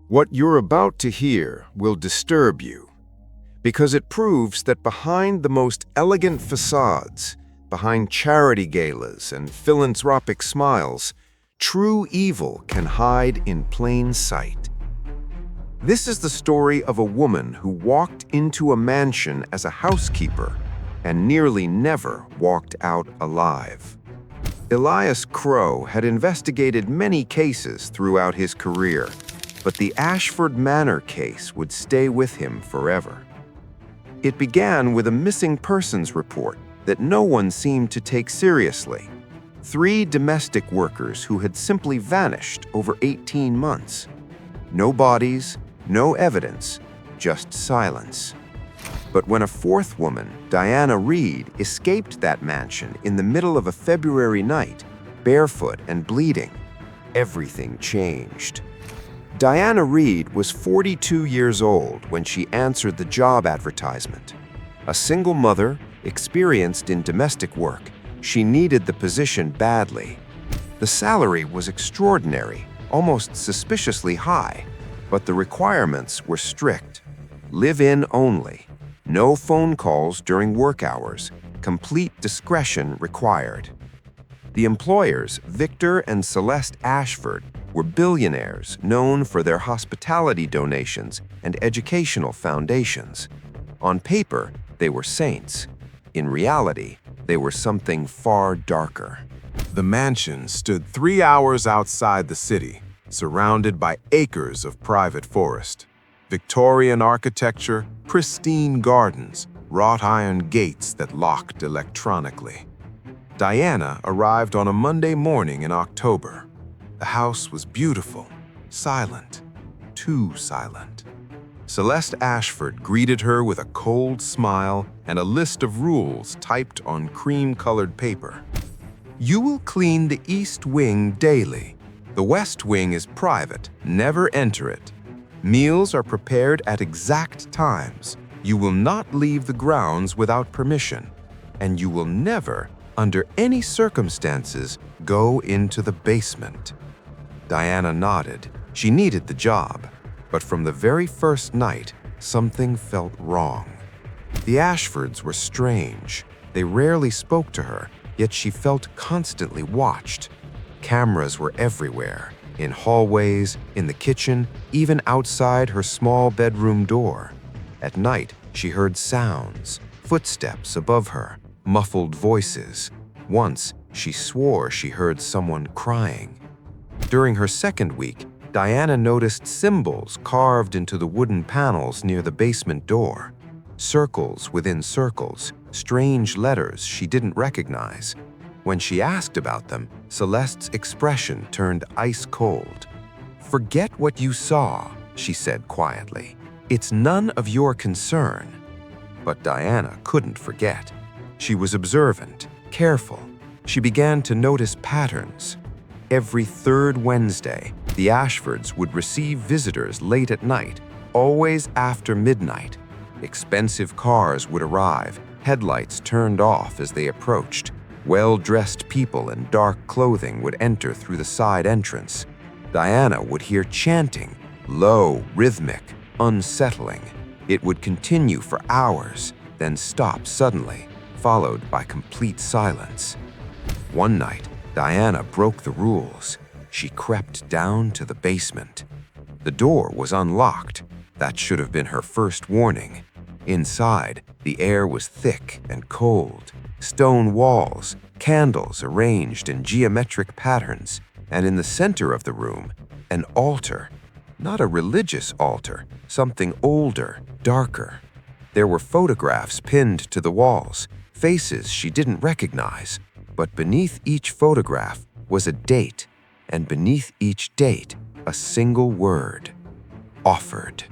What you're about to hear will disturb you, because it proves that behind the most elegant facades, behind charity galas and philanthropic smiles, true evil can hide in plain sight. This is the story of a woman who walked into a mansion as a housekeeper and nearly never walked out alive. Elias Crowe had investigated many cases throughout his career, but the Ashford Manor case would stay with him forever. It began with a missing persons report that no one seemed to take seriously. 3 domestic workers who had simply vanished over 18 months. No bodies, no evidence, just silence. But when a 4th woman, Diana Reed, escaped that mansion in the middle of a February night, barefoot and bleeding, everything changed. Diana Reed was 42 years old when she answered the job advertisement. A single mother, experienced in domestic work, she needed the position badly. The salary was extraordinary, almost suspiciously high, but the requirements were strict. Live-in only, no phone calls during work hours, complete discretion required. The employers, Victor and Celeste Ashford, were billionaires known for their hospitality donations and educational foundations. On paper, they were saints. In reality, they were something far darker. The mansion stood 3 hours outside the city, surrounded by acres of private forest. Victorian architecture, pristine gardens, wrought iron gates that locked electronically. Diana arrived on a Monday morning in October. The house was beautiful, silent, too silent. Celeste Ashford greeted her with a cold smile and a list of rules typed on cream-colored paper. You will clean the east wing daily. The west wing is private, never enter it. Meals are prepared at exact times. You will not leave the grounds without permission, and you will never, under any circumstances, go into the basement. Diana nodded. She needed the job, but from the very first night, something felt wrong. The Ashfords were strange. They rarely spoke to her, yet she felt constantly watched. Cameras were everywhere, in hallways, in the kitchen, even outside her small bedroom door. At night, she heard sounds, footsteps above her, muffled voices. Once, she swore she heard someone crying. During her second week, Diana noticed symbols carved into the wooden panels near the basement door. Circles within circles, strange letters she didn't recognize. When she asked about them, Celeste's expression turned ice cold. "Forget what you saw," she said quietly. "It's none of your concern." But Diana couldn't forget. She was observant, careful. She began to notice patterns. Every 3rd Wednesday, the Ashfords would receive visitors late at night, always after midnight. Expensive cars would arrive, headlights turned off as they approached. Well-dressed people in dark clothing would enter through the side entrance. Diana would hear chanting, low, rhythmic, unsettling. It would continue for hours, then stop suddenly, followed by complete silence. One night, Diana broke the rules. She crept down to the basement. The door was unlocked. That should have been her first warning. Inside, the air was thick and cold. Stone walls, candles arranged in geometric patterns, and in the center of the room, an altar. Not a religious altar, something older, darker. There were photographs pinned to the walls, faces she didn't recognize. But beneath each photograph was a date, and beneath each date, a single word: offered.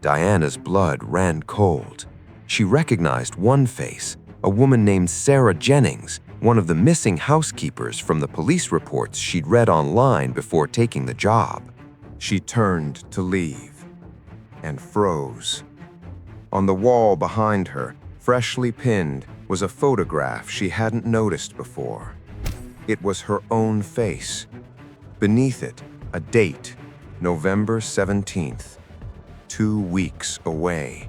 Diana's blood ran cold. She recognized one face, a woman named Sarah Jennings, one of the missing housekeepers from the police reports she'd read online before taking the job. She turned to leave and froze. On the wall behind her, freshly pinned, was a photograph she hadn't noticed before. It was her own face. Beneath it, a date, November 17th. 2 weeks away.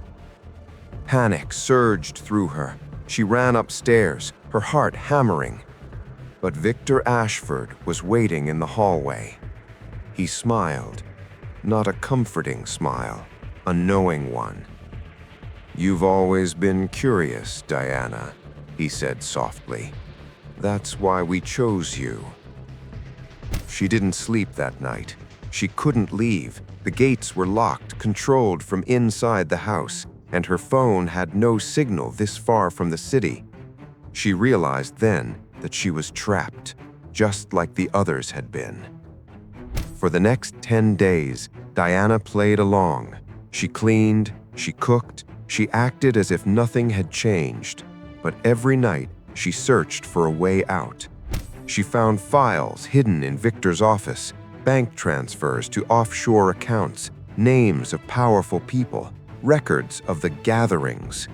Panic surged through her. She ran upstairs, her heart hammering. But Victor Ashford was waiting in the hallway. He smiled, not a comforting smile, a knowing one. "You've always been curious, Diana," he said softly. "That's why we chose you." She didn't sleep that night. She couldn't leave. The gates were locked, controlled from inside the house, and her phone had no signal this far from the city. She realized then that she was trapped, just like the others had been. For the next 10 days, Diana played along. She cleaned, she cooked, she acted as if nothing had changed. But every night, she searched for a way out. She found files hidden in Victor's office, bank transfers to offshore accounts, names of powerful people, records of the gatherings.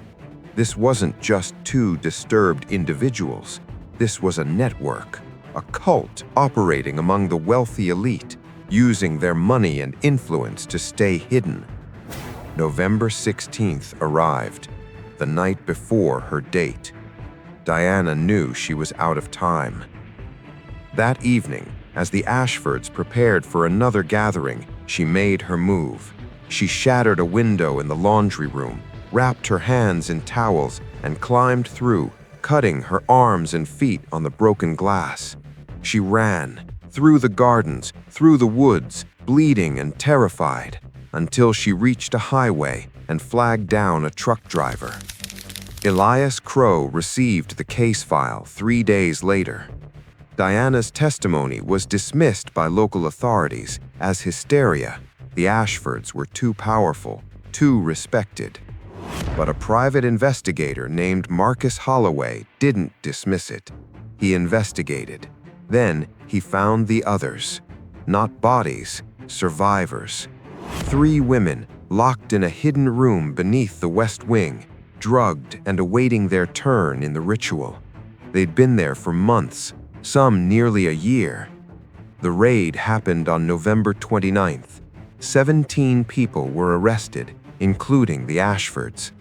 This wasn't just two disturbed individuals. This was a network, a cult operating among the wealthy elite, using their money and influence to stay hidden. November 16th arrived, the night before her date. Diana knew she was out of time. That evening, as the Ashfords prepared for another gathering, she made her move. She shattered a window in the laundry room, wrapped her hands in towels, and climbed through, cutting her arms and feet on the broken glass. She ran, through the gardens, through the woods, bleeding and terrified, until she reached a highway and flagged down a truck driver. Elias Crowe received the case file 3 days later. Diana's testimony was dismissed by local authorities as hysteria. The Ashfords were too powerful, too respected. But a private investigator named Marcus Holloway didn't dismiss it. He investigated. Then he found the others. Not bodies, survivors. 3 women locked in a hidden room beneath the West Wing, drugged and awaiting their turn in the ritual. They'd been there for months, some nearly a year. The raid happened on November 29th. 17 people were arrested, including the Ashfords.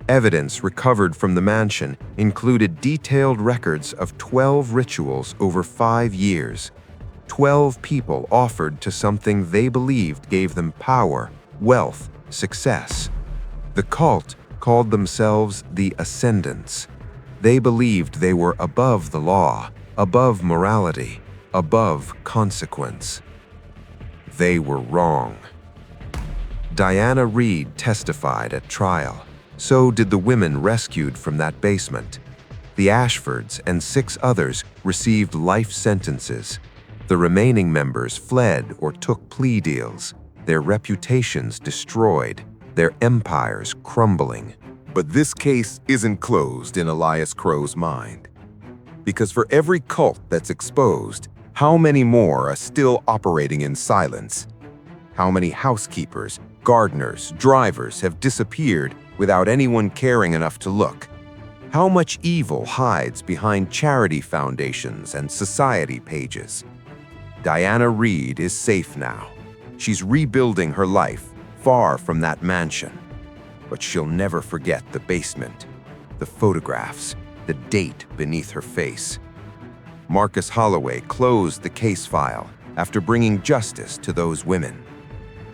Evidence recovered from the mansion included detailed records of 12 rituals over 5 years. 12 people offered to something they believed gave them power, wealth, success. The cult called themselves the Ascendants. They believed they were above the law, above morality, above consequence. They were wrong. Diana Reed testified at trial. So did the women rescued from that basement. The Ashfords and 6 others received life sentences. The remaining members fled or took plea deals, their reputations destroyed, their empires crumbling. But this case isn't closed in Elias Crowe's mind. Because for every cult that's exposed, how many more are still operating in silence? How many housekeepers, gardeners, drivers have disappeared without anyone caring enough to look? How much evil hides behind charity foundations and society pages? Diana Reed is safe now. She's rebuilding her life, far from that mansion. But she'll never forget the basement, the photographs, the date beneath her face. Marcus Holloway closed the case file after bringing justice to those women.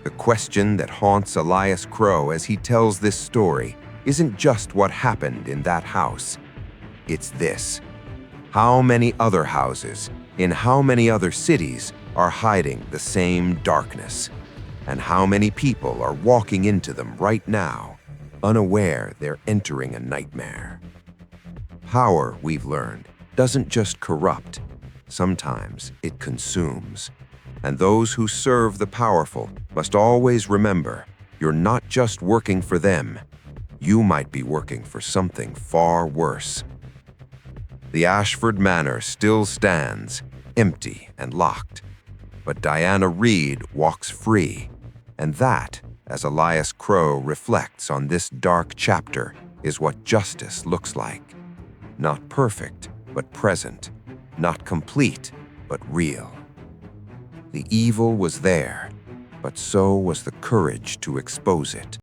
The question that haunts Elias Crowe as he tells this story isn't just what happened in that house. It's this: how many other houses, in how many other cities, are hiding the same darkness? And how many people are walking into them right now, unaware they're entering a nightmare? Power, we've learned, doesn't just corrupt. Sometimes it consumes. And those who serve the powerful must always remember, you're not just working for them. You might be working for something far worse. The Ashford Manor still stands, empty and locked. But Diana Reed walks free. And that, as Elias Crowe reflects on this dark chapter, is what justice looks like. Not perfect, but present. Not complete, but real. The evil was there, but so was the courage to expose it.